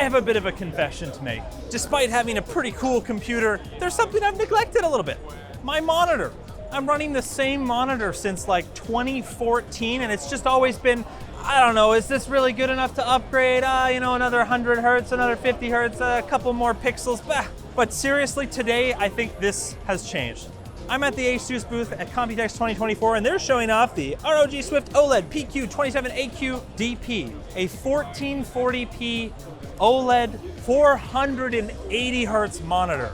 have a bit of a confession to make. Despite having a pretty cool computer, there's something I've neglected a little bit. My monitor. I'm running the same monitor since like 2014, and it's just always been, I don't know, is this really good enough to upgrade? You know, another 100 hertz, another 50 hertz, a couple more pixels. Bah. But seriously, today, I think this has changed. I'm at the ASUS booth at Computex 2024, and they're showing off the ROG Swift OLED PQ27AQ DP, a 1440p OLED 480 hertz monitor.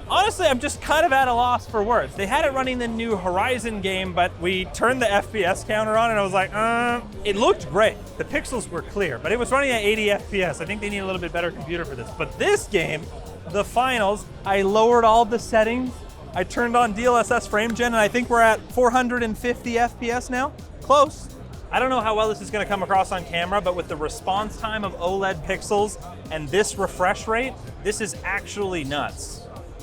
Honestly, I'm just kind of at a loss for words. They had it running the new Horizon game, but we turned the FPS counter on and I was like, it looked great. The pixels were clear, but it was running at 80 FPS. I think they need a little bit better computer for this. But this game, the finals, I lowered all the settings. I turned on DLSS frame gen, and I think we're at 450 FPS now. Close. I don't know how well this is going to come across on camera, but with the response time of OLED pixels and this refresh rate, this is actually nuts.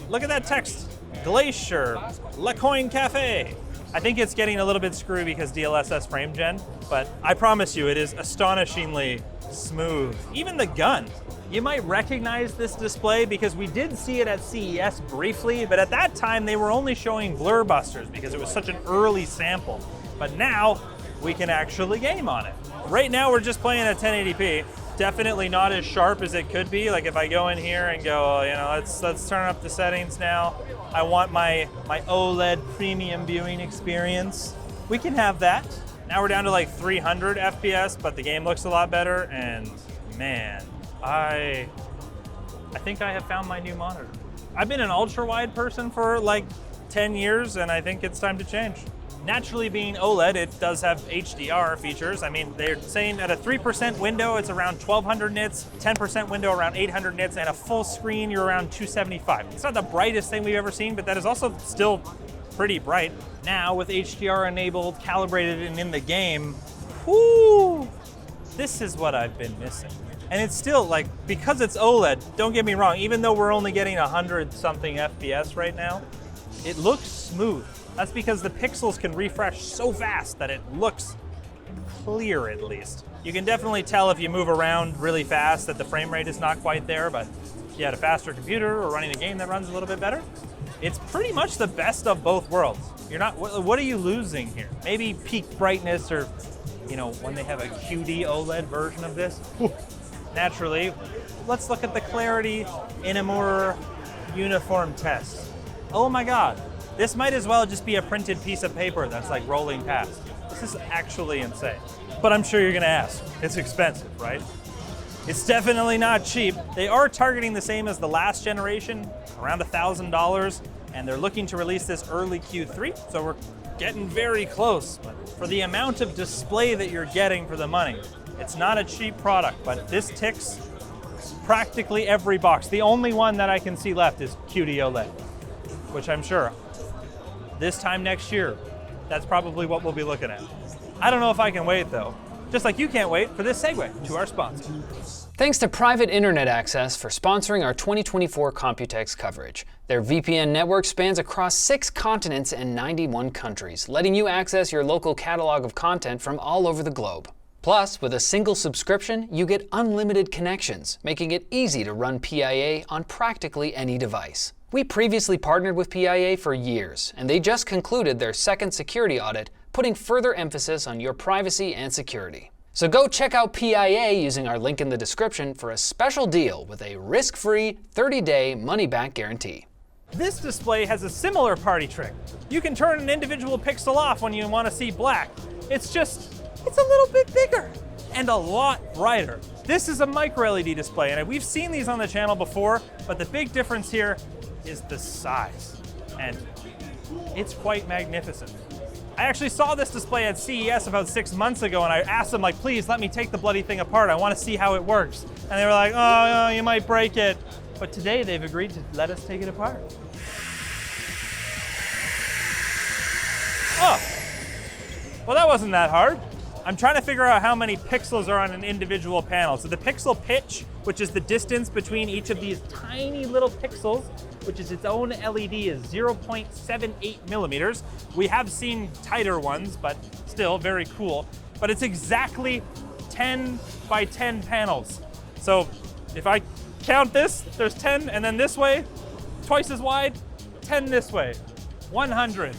Look at that text. Glacier, La Coin Cafe. I think it's getting a little bit screwy because DLSS frame gen, but I promise you it is astonishingly smooth. Even the gun. You might recognize this display because we did see it at CES briefly, but at that time they were only showing blur busters because it was such an early sample. But now we can actually game on it. Right now we're just playing at 1080p. Definitely not as sharp as it could be. Like if I go in here and go, you know, let's turn up the settings now. I want my OLED premium viewing experience. We can have that. Now we're down to like 300 FPS, but the game looks a lot better, and man, I think I have found my new monitor. I've been an ultra-wide person for like 10 years, and I think it's time to change. Naturally, being OLED, it does have HDR features. I mean, they're saying at a 3% window, it's around 1200 nits, 10% window around 800 nits, and a full screen, you're around 275. It's not the brightest thing we've ever seen, but that is also still pretty bright. Now, with HDR enabled, calibrated, and in the game, whoo, this is what I've been missing. And it's still like, because it's OLED, don't get me wrong, even though we're only getting 100 something FPS right now, it looks smooth. That's because the pixels can refresh so fast that it looks clear, at least. You can definitely tell if you move around really fast that the frame rate is not quite there, but if you had a faster computer or running a game that runs a little bit better, it's pretty much the best of both worlds. You're not, what are you losing here? Maybe peak brightness, or, you know, when they have a QD OLED version of this. Naturally, let's look at the clarity in a more uniform test. Oh my God, this might as well just be a printed piece of paper that's like rolling past. This is actually insane. But I'm sure you're gonna ask, it's expensive, right? It's definitely not cheap. They are targeting the same as the last generation, around $1,000, and they're looking to release this early Q3, so we're getting very close. But for the amount of display that you're getting for the money, it's not a cheap product, but this ticks practically every box. The only one that I can see left is QD OLED, which I'm sure this time next year, that's probably what we'll be looking at. I don't know if I can wait though. Just like you can't wait for this segue to our sponsor. Thanks to Private Internet Access for sponsoring our 2024 Computex coverage. Their VPN network spans across 6 continents and 91 countries, letting you access your local catalog of content from all over the globe. Plus, with a single subscription, you get unlimited connections, making it easy to run PIA on practically any device. We previously partnered with PIA for years, and they just concluded their second security audit, putting further emphasis on your privacy and security. So go check out PIA using our link in the description for a special deal with a risk-free 30-day money-back guarantee. This display has a similar party trick. You can turn an individual pixel off when you want to see black. It's a little bit bigger and a lot brighter. This is a micro LED display, and we've seen these on the channel before, but the big difference here is the size, and it's quite magnificent. I actually saw this display at CES about 6 months ago, and I asked them, like, please let me take the bloody thing apart. I want to see how it works. And they were like, oh, you might break it. But today they've agreed to let us take it apart. Oh, well, that wasn't that hard. I'm trying to figure out how many pixels are on an individual panel. So the pixel pitch, which is the distance between each of these tiny little pixels, which is its own LED, is 0.78 millimeters. We have seen tighter ones, but still very cool. But it's exactly 10 by 10 panels. So if I count this, there's 10, and then this way, twice as wide, 10 this way, 100.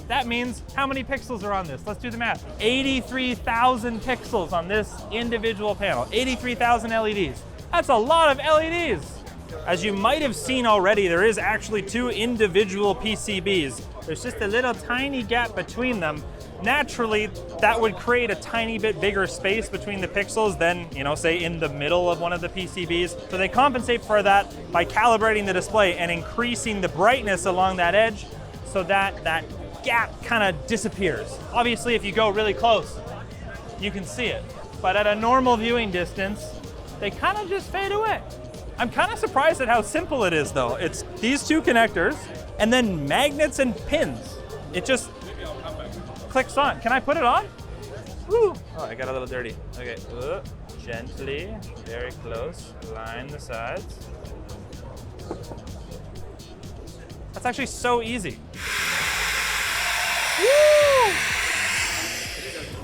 That means how many pixels are on this? Let's do the math. 83,000 pixels on this individual panel, 83,000 LEDs. That's a lot of LEDs. As you might have seen already, there is actually 2 individual PCBs. There's just a little tiny gap between them. Naturally, that would create a tiny bit bigger space between the pixels than, say in the middle of one of the PCBs. So they compensate for that by calibrating the display and increasing the brightness along that edge so that that gap kind of disappears. Obviously, if you go really close, you can see it. But at a normal viewing distance, they kind of just fade away. I'm kind of surprised at how simple it is though. It's these 2 connectors and then magnets and pins. It just clicks on. Can I put it on? Woo. Oh, I got a little dirty. Okay, gently, very close, line the sides. That's actually so easy. Woo!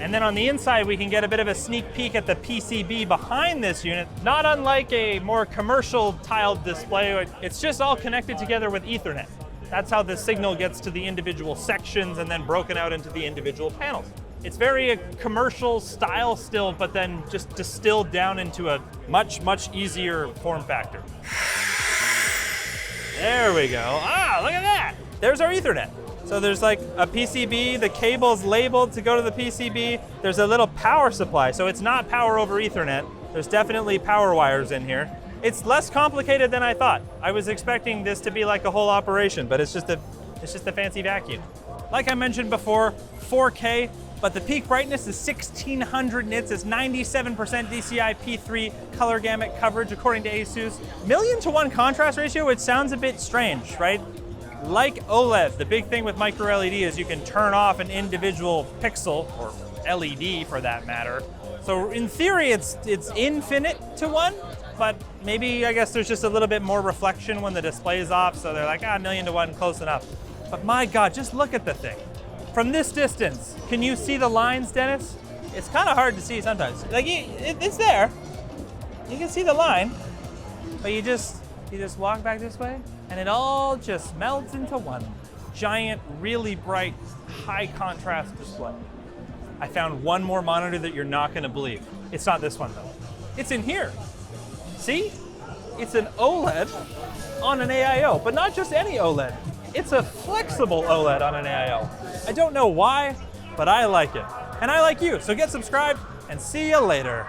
And then on the inside, we can get a bit of a sneak peek at the PCB behind this unit. Not unlike a more commercial tiled display, it's just all connected together with Ethernet. That's how the signal gets to the individual sections and then broken out into the individual panels. It's very commercial style still, but then just distilled down into a much, much easier form factor. There we go. Ah, look at that. There's our Ethernet. So there's like a PCB, the cable's labeled to go to the PCB. There's a little power supply, so it's not power over Ethernet. There's definitely power wires in here. It's less complicated than I thought. I was expecting this to be like a whole operation, but it's just a fancy vacuum. Like I mentioned before, 4K, but the peak brightness is 1600 nits. It's 97% DCI P3 color gamut coverage according to ASUS. 1,000,000:1 contrast ratio, which sounds a bit strange, right? Like OLED, the big thing with micro LED is you can turn off an individual pixel, or LED for that matter. So in theory, it's infinite to 1, but maybe I guess there's just a little bit more reflection when the display is off, so they're like, 1,000,000:1, close enough. But my God, just look at the thing. From this distance, can you see the lines, Dennis? It's kind of hard to see sometimes. Like, it's there. You can see the line, but you just walk back this way, and it all just melts into one giant, really bright, high contrast display. I found one more monitor that you're not gonna believe. It's not this one though. It's in here. See? It's an OLED on an AIO, but not just any OLED. It's a flexible OLED on an AIO. I don't know why, but I like it. And I like you, so get subscribed and see you later.